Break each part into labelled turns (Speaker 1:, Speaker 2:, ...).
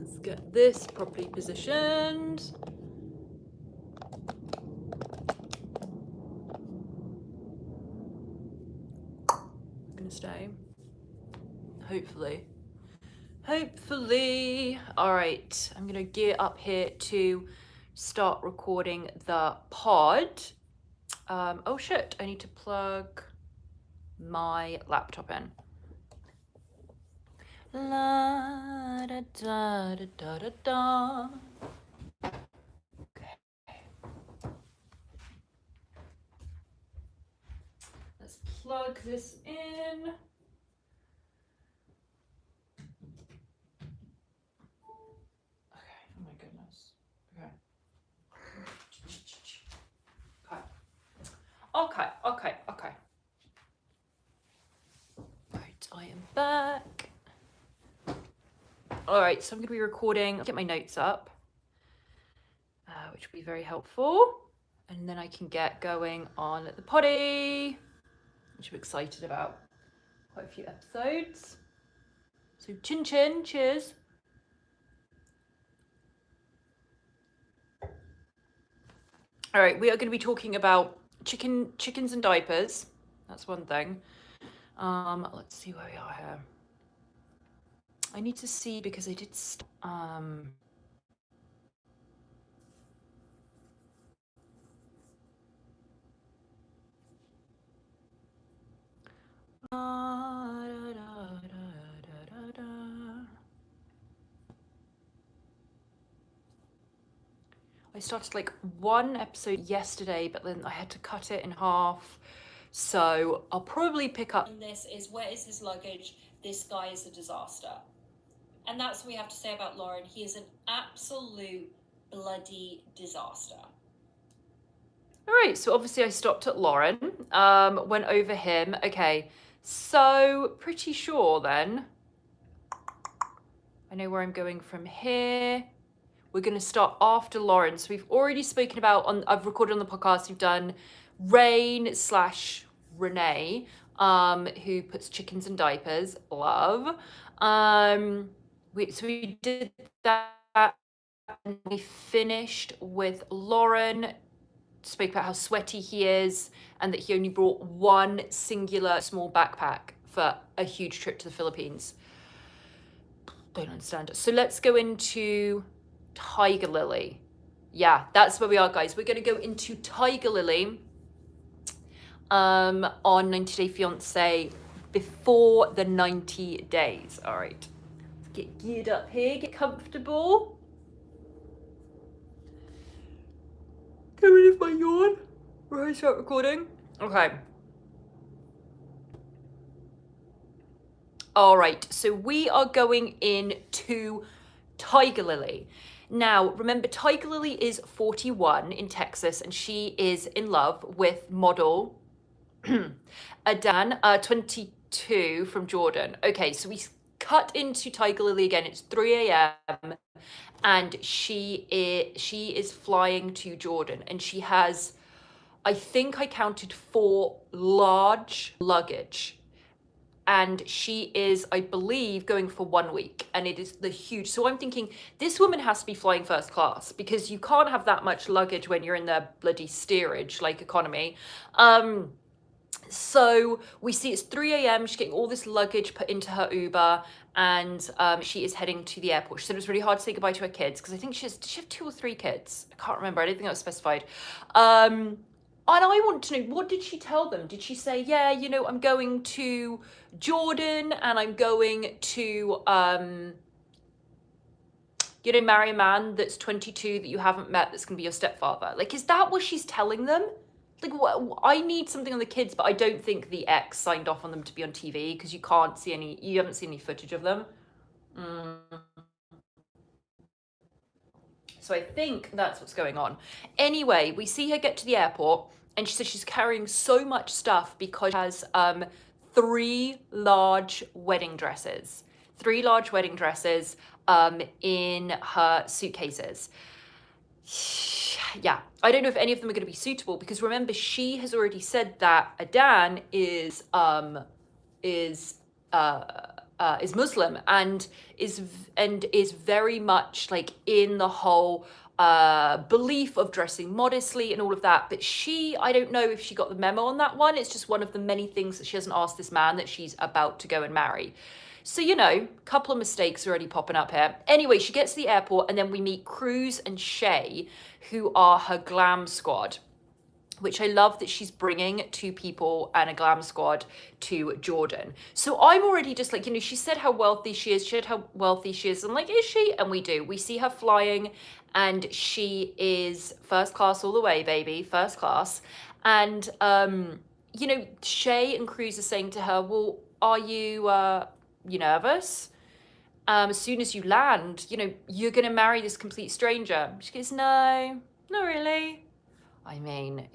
Speaker 1: Let's get this properly positioned. It's gonna stay. Hopefully. All right, I'm gonna gear up here to start recording the pod. Oh shit, I need to plug my laptop in. La da da da da da da. Okay. Let's plug this in. Okay, oh my goodness. Okay. Right, I am back. All right, so I'm going to be recording, get my notes up, which will be very helpful. And then I can get going on the potty, which I'm excited about. Quite a few episodes. So chin chin, cheers. All right, we are going to be talking about chickens and diapers. That's one thing. Let's see where we are here. I need to see because I did I started like one episode yesterday, but then I had to cut it in half. So I'll probably pick up.
Speaker 2: And this is, where is his luggage? This guy is a disaster. And that's what we have to say about Lauren. He is an absolute bloody disaster.
Speaker 1: All right, so obviously I stopped at Lauren, went over him. Okay, so pretty sure then I know where I'm going from here. We're going to start after Lauren. So we've already spoken about, I've recorded on the podcast, we've done Rain/Renee, who puts chickens in diapers. Love. So we did that, and we finished with Lauren. Spoke about how sweaty he is and that he only brought one singular small backpack for a huge trip to the Philippines. Don't understand it. So let's go into Tiger Lily. Yeah, that's where we are, guys. We're going to go into Tiger Lily on 90 Day Fiance before the 90 days. All right, get geared up here, get comfortable. Get rid of my yawn before I start recording. Okay. All right, so we are going into Tiger Lily. Now, remember, Tiger Lily is 41 in Texas, and she is in love with model Adan, 22 from Jordan. Okay, so we cut into Tiger Lily again. It's 3 a.m. and she is flying to Jordan, and she has, I think I counted 4 large luggage. And she is, I believe, going for 1 week, and it is the huge. So I'm thinking this woman has to be flying first class, because you can't have that much luggage when you're in the bloody steerage, like economy. So we see it's 3 a.m. She's getting all this luggage put into her Uber, and she is heading to the airport. She said it was really hard to say goodbye to her kids, because I think did she have 2 or 3 kids? I can't remember. I don't think that was specified. And I want to know, what did she tell them? Did she say, yeah, you know, I'm going to Jordan and I'm going to, you know, marry a man that's 22 that you haven't met that's going to be your stepfather? Like, is that what she's telling them? Like, I need something on the kids, but I don't think the ex signed off on them to be on TV, because you haven't seen any footage of them. So I think that's what's going on. Anyway, we see her get to the airport, and she says she's carrying so much stuff because she has 3 large wedding dresses. 3 large wedding dresses in her suitcases. Yeah, I don't know if any of them are going to be suitable, because remember, she has already said that Adan is is Muslim and is very much like in the whole belief of dressing modestly and all of that. But I don't know if she got the memo on that one. It's just one of the many things that she hasn't asked this man that she's about to go and marry. So, a couple of mistakes already popping up here. Anyway, she gets to the airport and then we meet Cruz and Shay, who are her glam squad, which I love that she's bringing two people and a glam squad to Jordan. So I'm already just like, she said how wealthy she is. She said how wealthy she is. I'm like, is she? And we do. We see her flying and she is first class all the way, baby, first class. And, Shay and Cruz are saying to her, well, are you nervous? As soon as you land, you're going to marry this complete stranger. She goes, no, not really. I mean,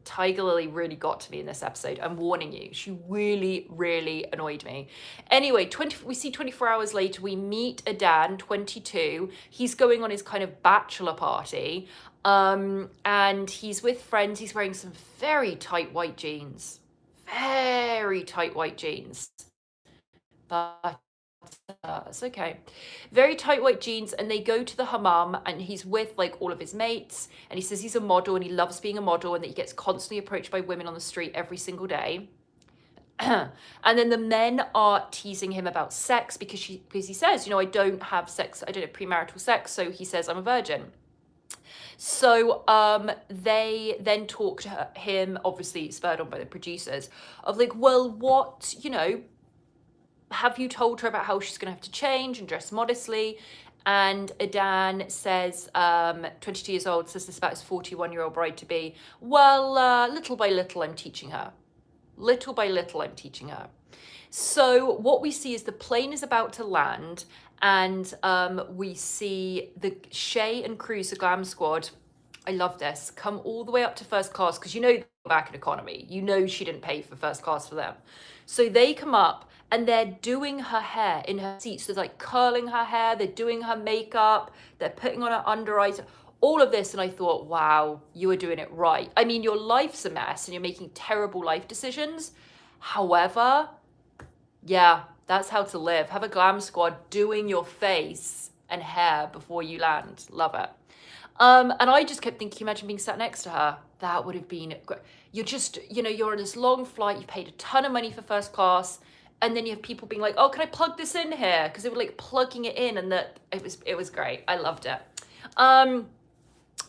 Speaker 1: Tiger Lily really got to me in this episode. I'm warning you. She really, really annoyed me. Anyway, we see 24 hours later, we meet Adan, 22. He's going on his kind of bachelor party. And he's with friends. He's wearing some very tight white jeans. Very tight white jeans. But it's okay. Very tight white jeans, and they go to the hammam, and he's with like all of his mates, and he says he's a model and he loves being a model and that he gets constantly approached by women on the street every single day. And then the men are teasing him about sex because he says, I don't have sex, I don't have premarital sex, so he says I'm a virgin. So they then talk to him, obviously spurred on by the producers, of like, well, what, have you told her about how she's going to have to change and dress modestly? And Adan says, 22 years old, says this about his 41-year-old bride-to-be. Well, little by little, I'm teaching her. Little by little, I'm teaching her. So what we see is the plane is about to land, and we see the Shay and Cruz, the glam squad. I love this. Come all the way up to first class because back in economy. She didn't pay for first class for them. So they come up and they're doing her hair in her seats. So they're like curling her hair. They're doing her makeup. They're putting on her under eyes. All of this. And I thought, wow, you are doing it right. I mean, your life's a mess and you're making terrible life decisions. However, yeah, that's how to live. Have a glam squad doing your face and hair before you land. Love it. And I just kept thinking, imagine being sat next to her. That would have been great. You're just, you're on this long flight. You paid a ton of money for first class. And then you have people being like, oh, can I plug this in here? Because they were like plugging it in, and it was great. I loved it.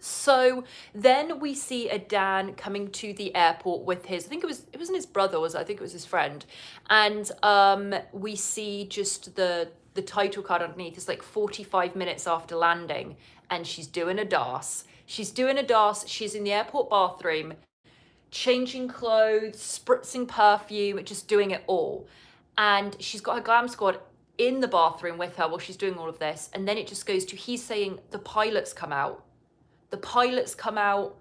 Speaker 1: So then we see Adan coming to the airport with I think it wasn't his brother, I think it was his friend. And we see just the title card underneath is like 45 minutes after landing, and she's doing a DARS. She's in the airport bathroom, changing clothes, spritzing perfume, just doing it all. And she's got her glam squad in the bathroom with her while she's doing all of this. And then it just goes to, he's saying, the pilots come out. The pilots come out.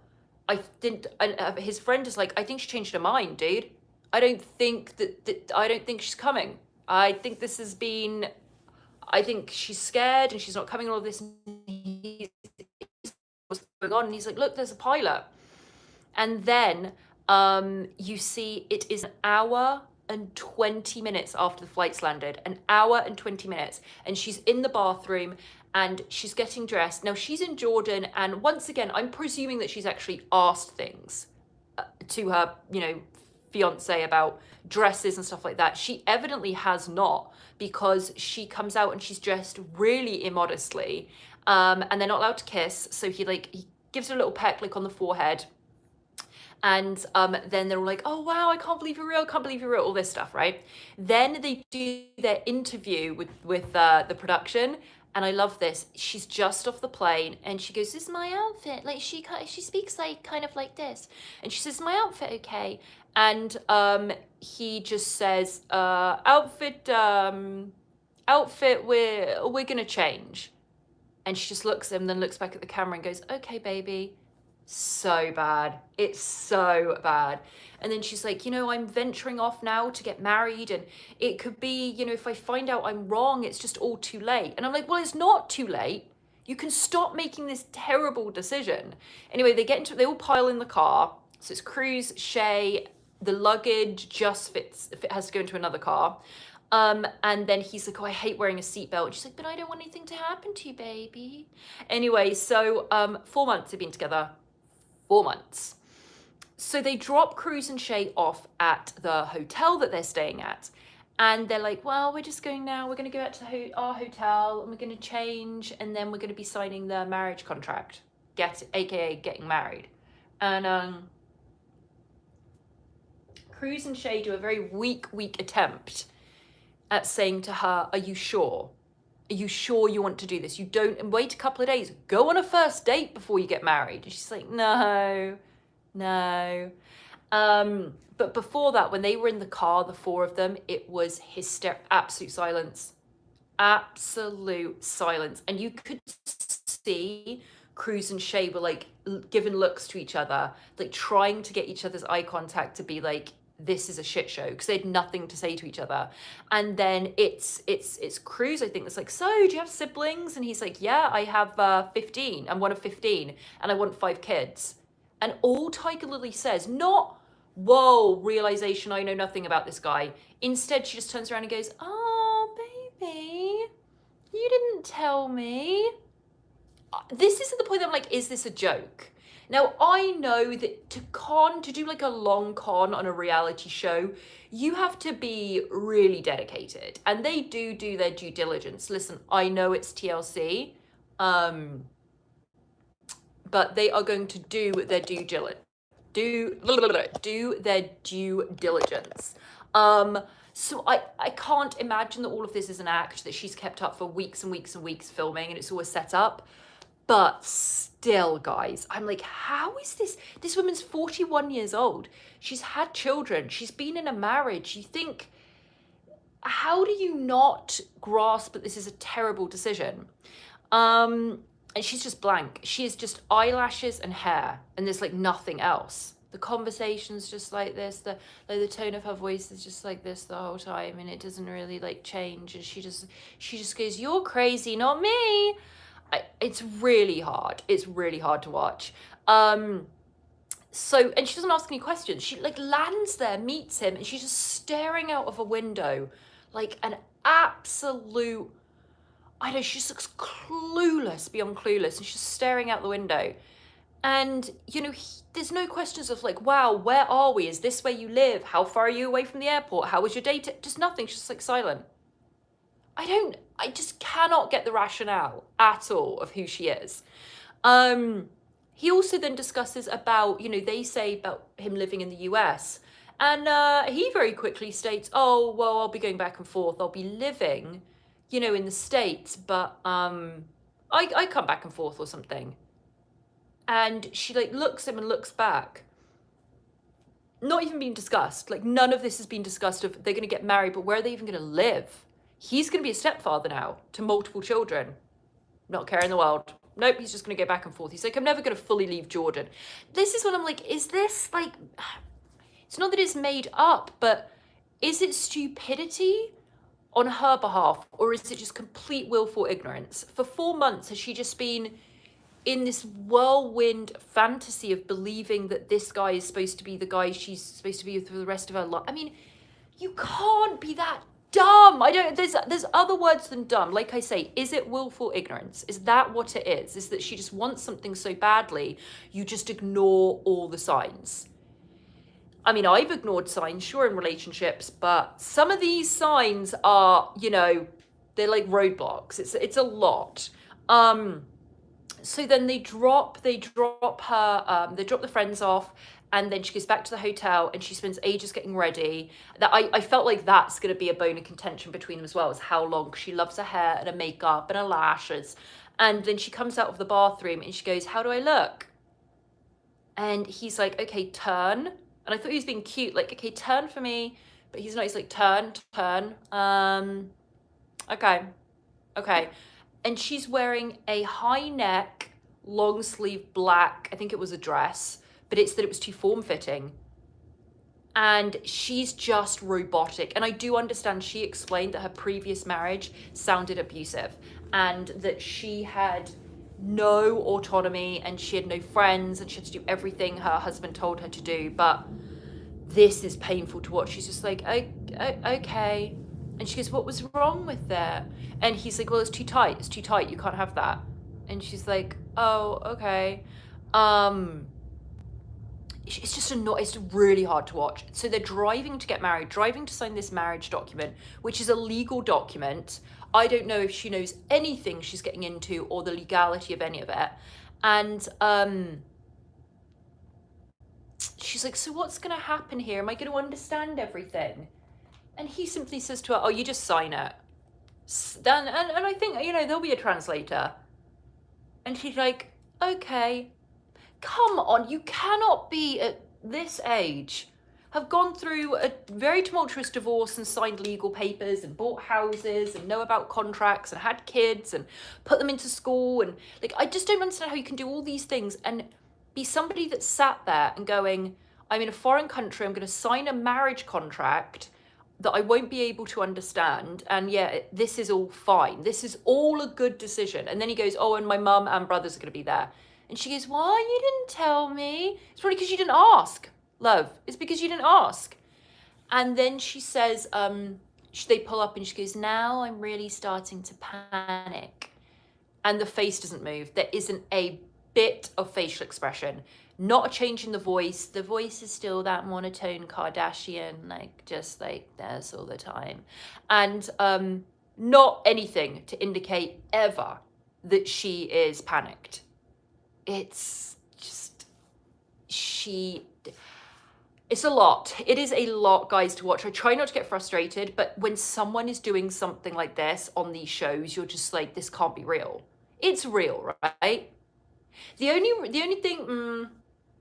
Speaker 1: His friend is like, I think she changed her mind, dude. I don't think she's coming. I think she's scared and she's not coming, all of this. What's going on? And he's like, look, there's a pilot. And then you see it is an hour and 20 minutes after the flight's landed, an hour and 20 minutes. And she's in the bathroom and she's getting dressed. Now she's in Jordan. And once again, I'm presuming that she's actually asked things to her, fiance about dresses and stuff like that. She evidently has not, because she comes out and she's dressed really immodestly. And they're not allowed to kiss. So he gives her a little peck on the forehead. And then they're all like, oh, wow, I can't believe you're real, all this stuff, right? Then they do their interview with the production. And I love this. She's just off the plane and she goes, this is my outfit. She speaks kind of like this. And she says, my outfit okay? And he just says, outfit, we're going to change. And she just looks at him, then looks back at the camera and goes, okay, baby. So bad. It's so bad. And then she's like, I'm venturing off now to get married, and it could be, if I find out I'm wrong, it's just all too late. And I'm like, well, it's not too late. You can stop making this terrible decision. Anyway, they all pile in the car. So it's Cruz, Shay, the luggage just fits, if it has to go into another car. And then he's like, oh, I hate wearing a seatbelt. And she's like, but I don't want anything to happen to you, baby. Anyway, so 4 months they've been together. 4 months. So they drop Cruz and Shay off at the hotel that they're staying at. And they're like, well, we're just going now. We're going to go out to our hotel and we're going to change. And then we're going to be signing the marriage contract, aka getting married. And Cruz and Shay do a very weak attempt at saying to her, are you sure? Are you sure you want to do this? You don't, and wait a couple of days. Go on a first date before you get married. And she's like, no. But before that, when they were in the car, the four of them, it was absolute silence. Absolute silence. And you could see Cruz and Shay were like giving looks to each other, like trying to get each other's eye contact to be like, this is a shit show, because they had nothing to say to each other. And then it's Cruz, I think, that's like, so do you have siblings? And he's like, yeah, I have 15. I'm one of 15 and I want 5 kids. And all Tiger Lily says, not, whoa, realization, I know nothing about this guy. Instead, she just turns around and goes, oh, baby, you didn't tell me. This is at the point that I'm like, is this a joke? Now, I know that to do like a long con on a reality show, you have to be really dedicated. And they do their due diligence. Listen, I know it's TLC, but they are going to do their due diligence. Do their due diligence. So I can't imagine that all of this is an act that she's kept up for weeks and weeks and weeks filming, and it's always set up. But still, guys, I'm like, how is this? This woman's 41 years old. She's had children. She's been in a marriage. You think, how do you not grasp that this is a terrible decision? And she's just blank. She is just eyelashes and hair, and there's like nothing else. The conversation's just like this. The tone of her voice is just like this the whole time, and it doesn't really like change. And she just goes, "You're crazy, not me." It's really hard. It's really hard to watch. So, and she doesn't ask any questions. She like lands there, meets him, and she's just staring out of a window like an absolute, I don't know, she just looks clueless beyond clueless, and she's staring out the window. And, you know, there's no questions of like, wow, where are we? Is this where you live? How far are you away from the airport? How was your date? Just nothing. She's just like silent. I just cannot get the rationale at all of who she is. He also then discusses about, you know, they say about him living in the US. And he very quickly states, oh, well, I'll be going back and forth. I'll be living, you know, in the States, but I come back and forth or something. And she like looks at him and looks back. Not even being discussed. Like none of this has been discussed of they're going to get married, but where are they even going to live? He's going to be a stepfather now to multiple children. Not care in the world. Nope, he's just going to go back and forth. He's like, I'm never going to fully leave Jordan. This is when I'm like, is this like, it's not that it's made up, but is it stupidity on her behalf, or is it just complete willful ignorance? For 4 months, has she just been in this whirlwind fantasy of believing that this guy is supposed to be the guy she's supposed to be with for the rest of her life? I mean, you can't be that dumb. There's other words than dumb. Like I say, is it willful ignorance? Is that what it is? Is that she just wants something so badly, you just ignore all the signs? I mean, I've ignored signs, sure, in relationships, but some of these signs are, you know, they're like roadblocks. It's a lot. So then they drop her, they drop the friends off, and then she goes back to the hotel and she spends ages getting ready. That I felt like that's going to be a bone of contention between them as well, is how long, 'cause she loves her hair and her makeup and her lashes. And then she comes out of the bathroom and she goes, how do I look? And he's like, okay, turn. And I thought he was being cute, like, okay, turn for me. But he's not, he's like, turn. Okay. And she's wearing a high neck, long sleeve black, I think it was a dress, but it's that it was too form-fitting. And she's just robotic. And I do understand she explained that her previous marriage sounded abusive and that she had no autonomy and she had no friends and she had to do everything her husband told her to do. But this is painful to watch. She's just like, okay. And she goes, what was wrong with that? And he's like, well, it's too tight. It's too tight. You can't have that. And she's like, oh, okay. It's just it's really hard to watch. So they're driving to get married, driving to sign this marriage document, which is a legal document. I don't know if she knows anything she's getting into or the legality of any of it. And she's like, so what's going to happen here? Am I going to understand everything? And he simply says to her, oh, you just sign it. And I think, there'll be a translator. And she's like, okay. Come on, you cannot be at this age, have gone through a very tumultuous divorce and signed legal papers and bought houses and know about contracts and had kids and put them into school. And like, I just don't understand how you can do all these things and be somebody that sat there and going, I'm in a foreign country, I'm going to sign a marriage contract that I won't be able to understand. And yeah, this is all fine. This is all a good decision. And then he goes, oh, and my mum and brothers are going to be there. And she goes, why? You didn't tell me. It's probably because you didn't ask, love. It's because you didn't ask. And then she says, they pull up and she goes, now I'm really starting to panic. And the face doesn't move. There isn't a bit of facial expression. Not a change in the voice. The voice is still that monotone Kardashian, like just like this all the time. And not anything to indicate ever that she is panicked. It's just, it's a lot. It is a lot, guys, to watch. I try not to get frustrated, but when someone is doing something like this on these shows, you're just like, this can't be real. It's real, right? The only thing,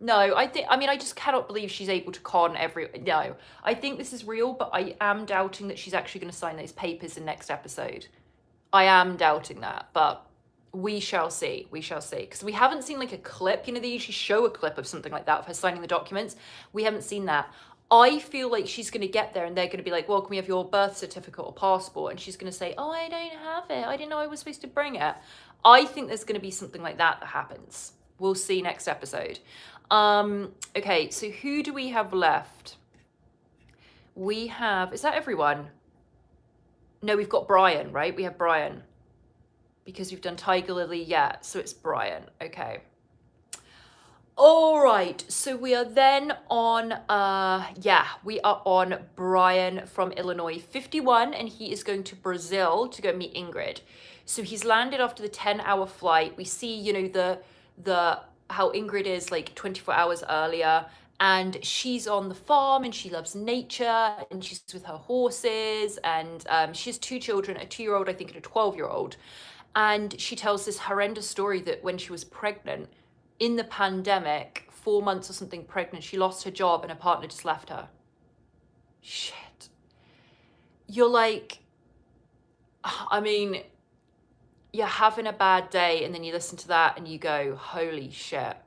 Speaker 1: no, I just cannot believe she's able to con no. I think this is real, but I am doubting that she's actually going to sign those papers in next episode. I am doubting that, but we shall see. We shall see. Because we haven't seen like a clip. They usually show a clip of something like that of her signing the documents. We haven't seen that. I feel like she's going to get there and they're going to be like, well, can we have your birth certificate or passport? And she's going to say, oh, I don't have it. I didn't know I was supposed to bring it. I think there's going to be something like that happens. We'll see next episode. Okay, so who do we have left? We have, is that everyone? No, we've got Brian, right? We have Brian. Because we've done Tiger Lily, yeah, so it's Brian. Okay. All right, so we are then on, we are on Brian from Illinois, 51, and he is going to Brazil to go meet Ingrid. So he's landed after the 10-hour flight. We see, the how Ingrid is like 24 hours earlier, and she's on the farm and she loves nature and she's with her horses, and she has 2 children, a 2-year-old, I think, and a 12-year-old. And she tells this horrendous story that when she was pregnant, in the pandemic, 4 months or something pregnant, she lost her job and her partner just left her. Shit. You're like, you're having a bad day and then you listen to that and you go, holy shit.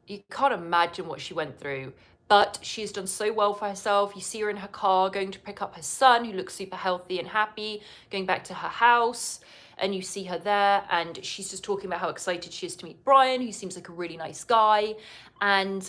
Speaker 1: You can't imagine what she went through. But she's done so well for herself. You see her in her car going to pick up her son, who looks super healthy and happy, going back to her house. And you see her there and she's just talking about how excited she is to meet Brian, who seems like a really nice guy. And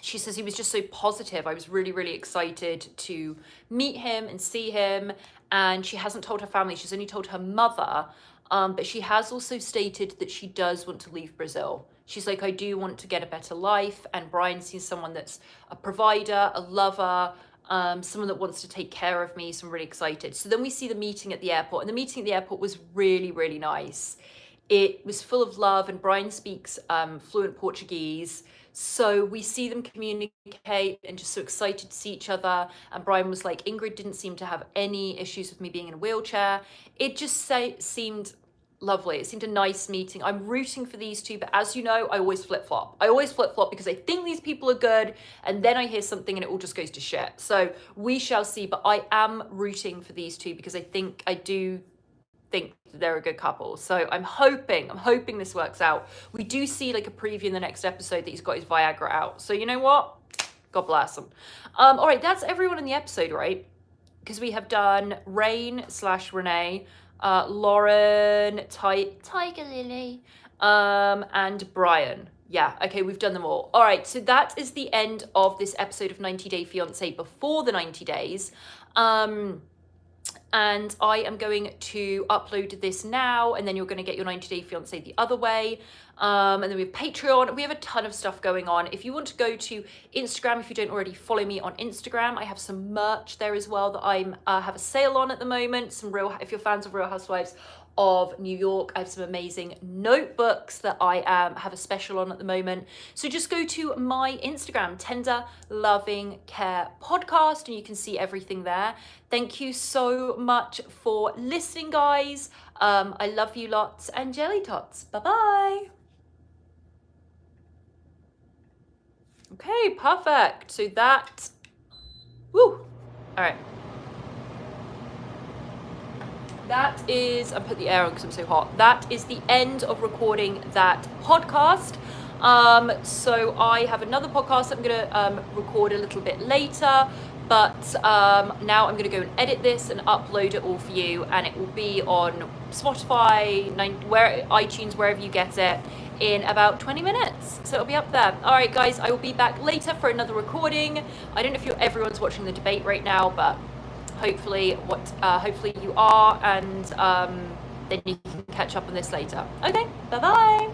Speaker 1: she says he was just so positive. I was really, really excited to meet him and see him. And she hasn't told her family. She's only told her mother. But she has also stated that she does want to leave Brazil. She's like, I do want to get a better life. And Brian sees someone that's a provider, a lover, someone that wants to take care of me. So I'm really excited. So then we see the meeting at the airport, and the meeting at the airport was really, really nice. It was full of love, and Brian speaks fluent Portuguese. So we see them communicate and just so excited to see each other. And Brian was like, Ingrid didn't seem to have any issues with me being in a wheelchair. It just seemed lovely. It seemed a nice meeting. I'm rooting for these two, but as you know, I always flip-flop. I always flip-flop because I think these people are good, and then I hear something and it all just goes to shit. So we shall see, but I am rooting for these two because I do think they're a good couple. So I'm hoping this works out. We do see like a preview in the next episode that he's got his Viagra out. So you know what? God bless him. All right, that's everyone in the episode, right? Because we have done Rain/Renee, Lauren, Tiger Lily, and Brian. Yeah, okay, we've done them all. All right, so that is the end of this episode of 90 Day Fiance before the 90 days. And I am going to upload this now, and then you're going to get your 90 Day Fiance the other way. And then we have Patreon. We have a ton of stuff going on. If you want to go to Instagram, if you don't already follow me on Instagram, I have some merch there as well that I'm have a sale on at the moment. If you're fans of Real Housewives of New York, I have some amazing notebooks that I have a special on at the moment. So just go to my Instagram, Tender Loving Care Podcast, and you can see everything there. Thank you so much for listening, guys. I love you lots, and jelly tots. Bye-bye. Okay, perfect. So that, woo. All right. That is, I put the air on because I'm so hot. That is the end of recording that podcast. So I have another podcast I'm going to record a little bit later, but now I'm going to go and edit this and upload it all for you, and it will be on Spotify, iTunes, wherever you get it, in about 20 minutes. So it'll be up there. All right, guys, I will be back later for another recording. I don't know if everyone's watching the debate right now, but hopefully you are, and then you can catch up on this later. Okay, bye-bye.